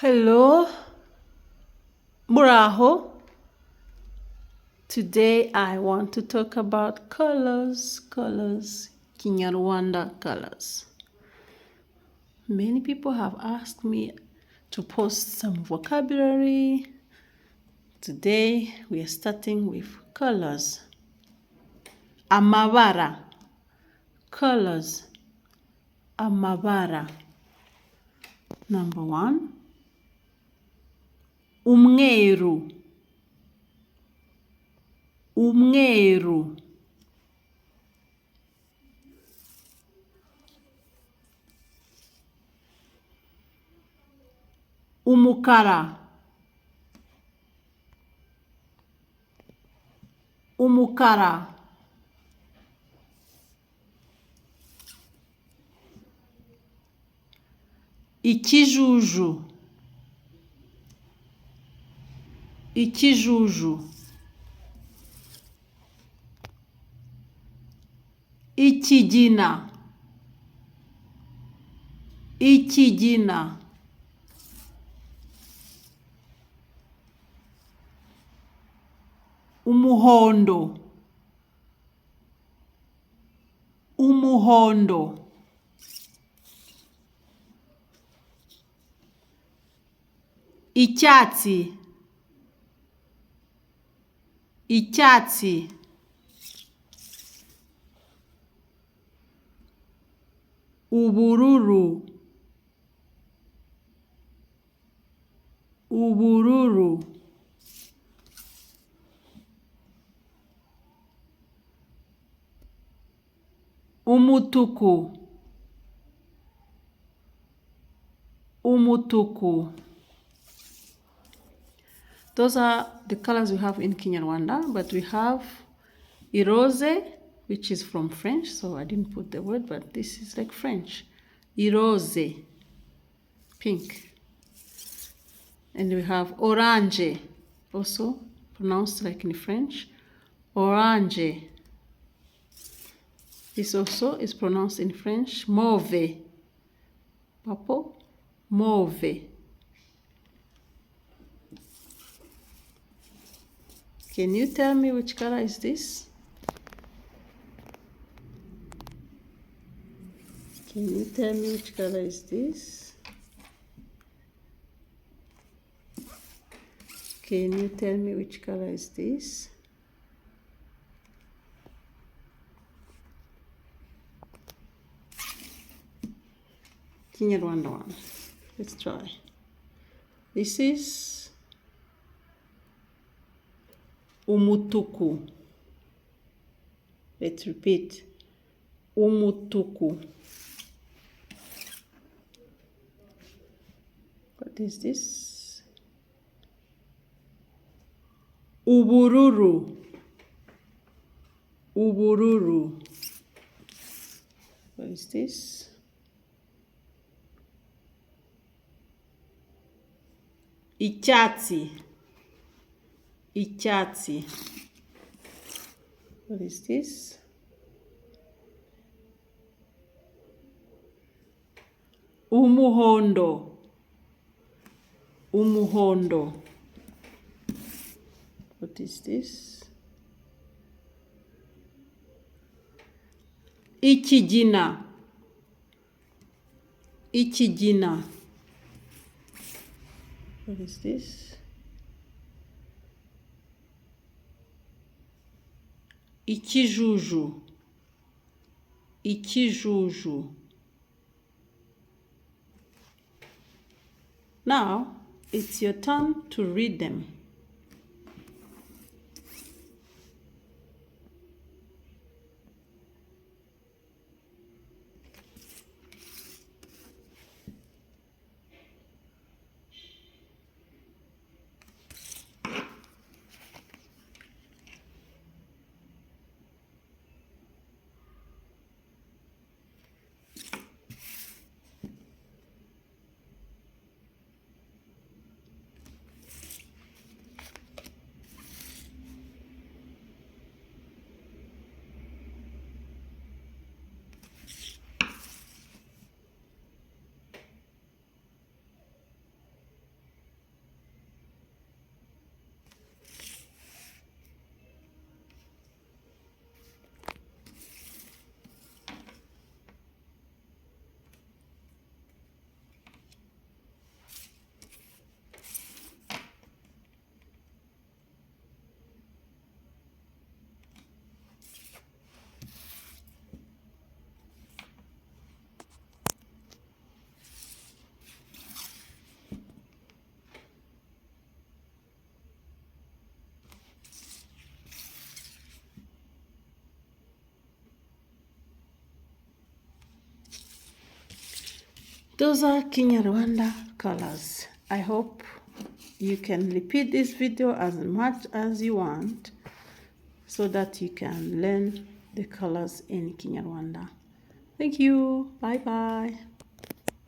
Hello, Muraho. Today I want to talk about colors, kinyarwanda colors. Many people have asked me to post some vocabulary. Today we are starting with colors. Amabara, colors. Amabara. Number 1, umweru. Umweru. Umukara. Umukara. Ikijuju. Ikijuju. Ikigina. Ikigina. Umuhondo. Umuhondo. Icyatsi. Icyatsi. Ubururu. Ubururu. Umutuku. Umutuku. Those are the colors we have in Kinyarwanda, but we have Irose, which is from French, so I didn't put the word, but this is like French. Irose, pink. And we have Orange, also pronounced like in French. Orange. This also is pronounced in French. Mauve. Purple. Mauve. Can you tell me which color is this? Can you tell me which color is this? Can you tell me which color is this? Kinyarwanda one. Let's try. This is umutuku. Let's repeat. Umutuku. What is this? Ubururu. Ubururu. What is this? Icyatsi. Icyatsi. What is this? Umuhondo. Umuhondo. What is this? Ikigina. Ikigina. What is this? Ikijuju. Ikijuju. Now, it's your turn to read them. Those are Kinyarwanda colors. I hope you can repeat this video as much as you want so that you can learn the colors in Kinyarwanda. Thank you. Bye bye.